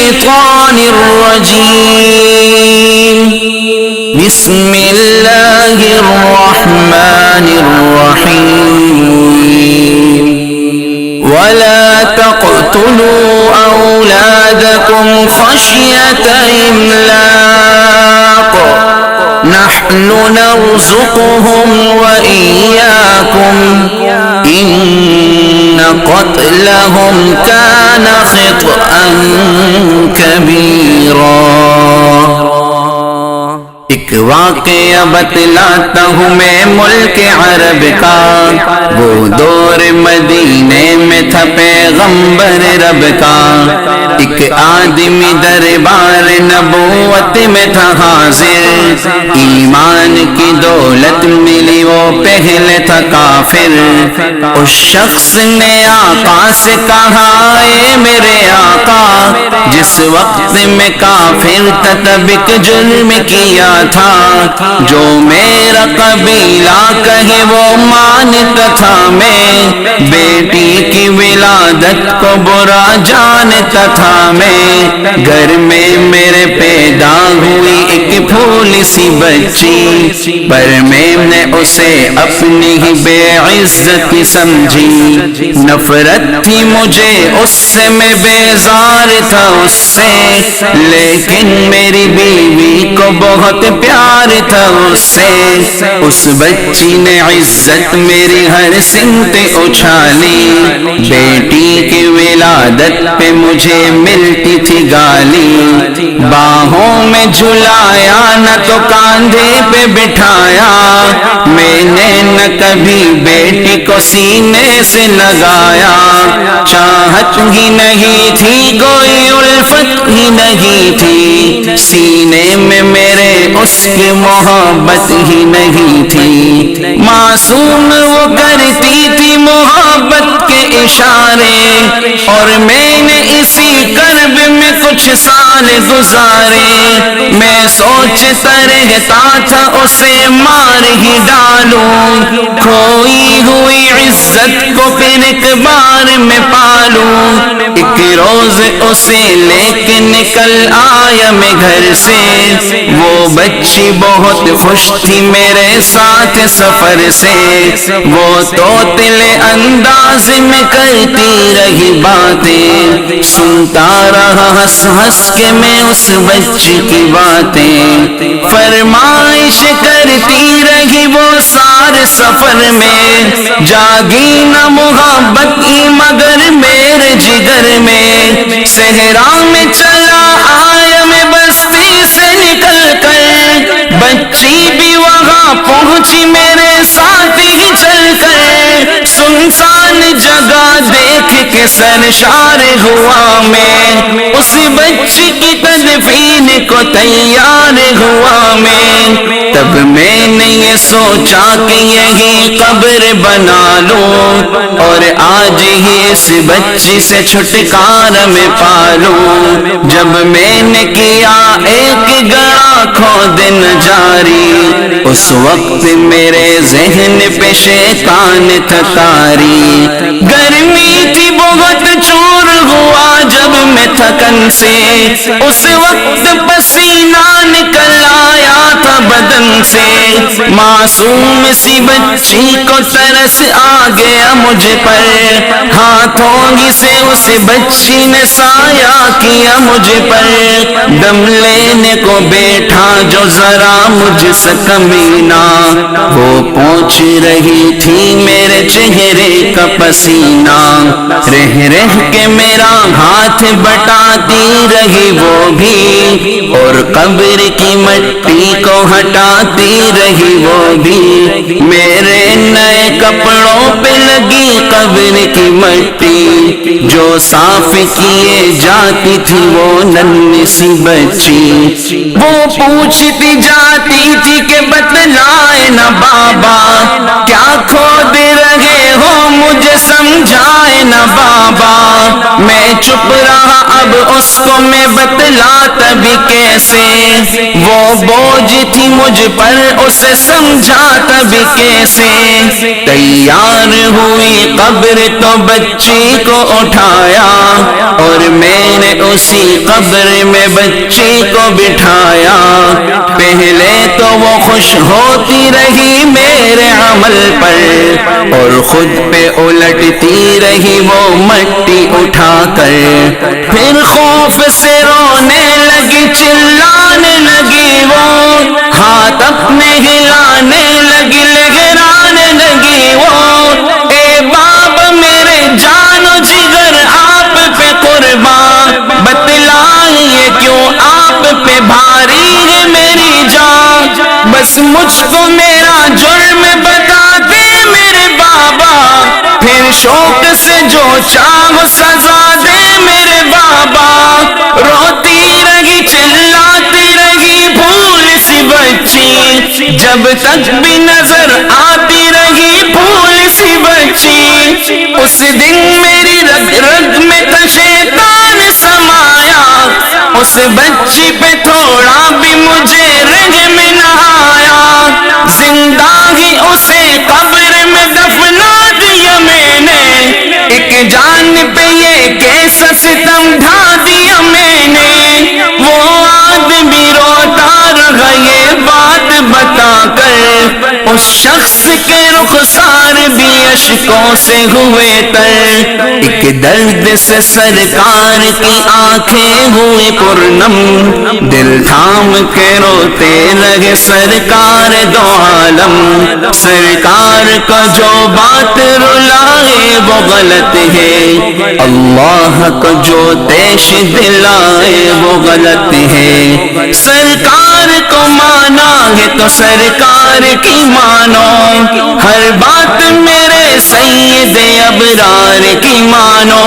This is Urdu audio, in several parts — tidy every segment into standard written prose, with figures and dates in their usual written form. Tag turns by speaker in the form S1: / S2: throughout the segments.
S1: الشيطان الرجيم بسم الله الرحمن الرحيم ولا تقتلوا أولادكم خشية إملاق نحن نرزقهم وإياكم إن قتلهم كان خطأ كبيرا۔ ایک واقعہ بتلاتا ہوں میں ملک عرب کا، وہ دور مدینے میں تھا پیغمبر رب کا۔ ایک آدمی دربار نبوت میں تھا حاضر، ایمان کی دولت ملی وہ پہلے تھا کافر۔ اس شخص نے آقا سے کہا اے میرے آقا، جس وقت میں کافر تھا تب ایک جرم کیا تھا، جو میرا قبیلہ کہے وہ مانتا تھا میں، بیٹی کی ولادت کو برا جانتا تھا میں، گھر میں میرے پیدا ہوئی ایک پھولی سی بچی، پر میں نے اسے اپنی ہی بے عزت سمجھی، نفرت تھی مجھے اس سے، میں بیزار تھا اس سے، لیکن میری بیوی کو بہت پیار تھا اس سے۔ اس بچی نے عزت میری ہر سمت اچھالی، بیٹی کی ولادت پہ مجھے ملتی تھی گالی، باہوں میں جھلایا نہ تو کاندھے پہ بٹھایا، میں نے نہ کبھی بیٹی کو سینے سے لگایا، چاہت ہی نہیں تھی کوئی الفت ہی نہیں تھی، سینے میں میرے اس کی محبت ہی نہیں تھی، معصوم وہ کرتی تھی محبت کے اشارے، اور میں نے اسی کرب میں کچھ سال گزارے، میں سوچتا رہتا تھا اسے مار ہی ڈالوں، کھوئی ہوئی عزت کو پھر ایک بار میں پالوں۔ ایک روز اسے لے کے نکل آیا میں گھر سے، وہ بچی بہت خوش تھی میرے ساتھ سفر سے، وہ توتلے انداز میں کرتی رہی باتیں، سنتا رہا ہنس ہنس کے میں اس بچی کی باتیں، فرمائش کرتی رہی وہ سارے سفر میں، جاگی نہ محبت کی مگر میرے جگر میں، صحرا میں چلا آیا میں بستی سے نکل کر، بچی بھی وہاں پہنچی میرے ساتھ ہی چل کر، سنسان جگہ دیکھ کے سرشار ہوا میں، اس بچی کی تدفین کو تیار ہوا میں، تب میں نے یہ سوچا کہ یہی قبر بنا لوں، اور آج ہی اس بچی سے چھٹکارا میں پالوں، جب میں نے کیا ایک گڑا کھودن جاری، اس وقت میرے ذہن پہ شیطان تھا طاری، گرمی تھی بہت چور ہوا جب میں تھکن سے، اس وقت پسینہ نکل آیا تھا بدن سے، معصوم سی بچی کو ترس آ گیا مجھ پر، ہاتھوں ہی سے اس بچی نے سایہ کیا مجھ پر، دم لینے کو بیٹھا جو ذرا مجھ سے کمینہ، وہ پوچھ رہی تھی میرے چہرے کا پسینہ، رہ رہ کے میرا ہاتھ بٹاتی رہی وہ بھی، اور قبر کی مٹی کو ہٹاتی رہی وہ بھی، میرے نئے کپڑوں پہ لگی قبر کی مٹی، جو صاف کیے جاتی تھی وہ ننھی سی بچی، وہ پوچھتی جاتی تھی کہ بتلائے نا بابا، کیا کھود رہے ہو مجھے سمجھائے نہ بابا، میں چپ رہا اب اس کو میں بتلاتا بھی کیسے، وہ بوجھ تھی مجھ پر اسے سمجھاتا بھی کیسے، تیار ہوئی قبر تو بچی کو اٹھایا، اور میں نے اسی قبر میں بچی کو بٹھایا، پہلے تو وہ خوش ہوتی رہی میرے عمل پر، اور خود پہ الٹتی رہی وہ مٹی اٹھا کر، پھر خوف سے رونے لگی چلانے لگی وہ، ہاتھ اپنے ہلانے لگی لہرانے لگی وہ، اے باب میرے جان و جگر آپ پہ قربان، بتلائیے کیوں آپ پہ بھاری ہے میری جان، بس مجھ کو میرا جرم بتا دے میرے بابا، پھر شوق سے جو چاہو سزا دے میرے بابا، روتی رہی چلاتی رہی بھول سی بچی، جب تک بھی نظر آتی رہی بھول سی بچی، اس دن میری رگ رگ میں تھا شیطان سمایا، اس بچی پہ تھوڑا بھی مجھے رحم نہ آیا، زندہ ہی اسے قبر میں دفنا دیا میں نے، ایک جان پہ یہ کیسا ستم ڈھا دیا میں نے، وہ آدمی روتا رہا یہ بات بتا کر، اس شخص کے رخسار بھی اشکوں سے ہوئے تر، ایک درد سے سرکار کی آنکھیں ہوئی پرنم، دل تھام کے روتے لگے سرکار دو عالم، سرکار کا جو بات رلائے وہ غلط ہے، اللہ کو جو دیش دلائے وہ غلط ہے، سرکار کو مانا ہے تو سرکار کی مانو، ہر بات میرے سید ابرار کی مانو،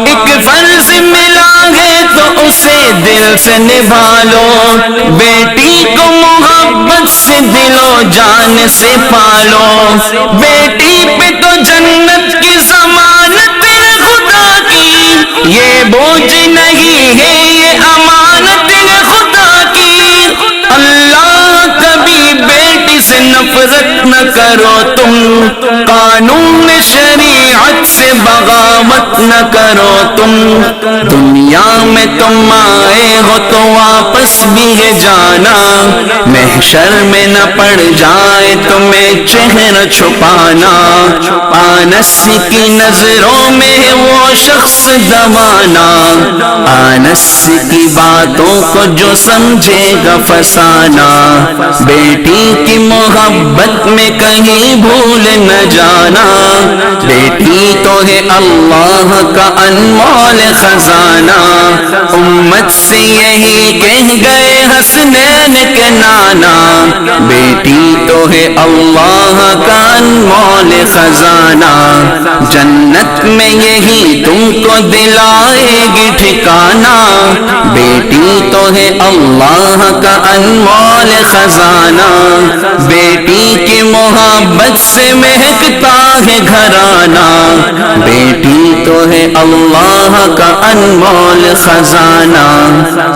S1: ایک فرض ملا ہے تو اسے دل سے نبھا لو، بیٹی کو محبت سے دل و جان سے پالو، بیٹی پہ تو جنت کی ضمانت ہے خدا کی، یہ بوجھ نہیں ہے یہ امانت ہے خدا کی، اللہ کبھی بیٹی سے نفرت نہ کرو تم، قانون شریعت سے بغاوت نہ کرو تم، دنیا میں تم آئے ہو تو واپس بھی ہے جانا، محشر میں نہ پڑ جائے تمہیں چہرہ چھپانا، آنس کی نظروں میں وہ شخص دوانا، آنس کی باتوں کو جو سمجھے گا فسانا، بیٹی کی محبت میں کہیں بھول نہ جانا، بیٹی تو ہے اللہ کا انمول خزانہ، امت سے یہی کہہ گئے حسنین کے نانا، بیٹی تو ہے اللہ کا انمول خزانہ، جنت میں یہی تم کو دلائے گی ٹھکانہ، بیٹی تو ہے اللہ کا انمول خزانہ، بیٹی کی محبت سے مہکتا ہے گھرانہ، بیٹی تو ہے اللہ کا انمول خزانہ،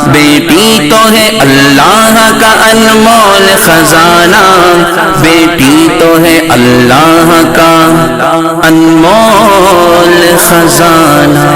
S1: بیٹی تو ہے اللہ کا انمول خزانہ، بیٹی تو ہے اللہ کا انمول خزانہ۔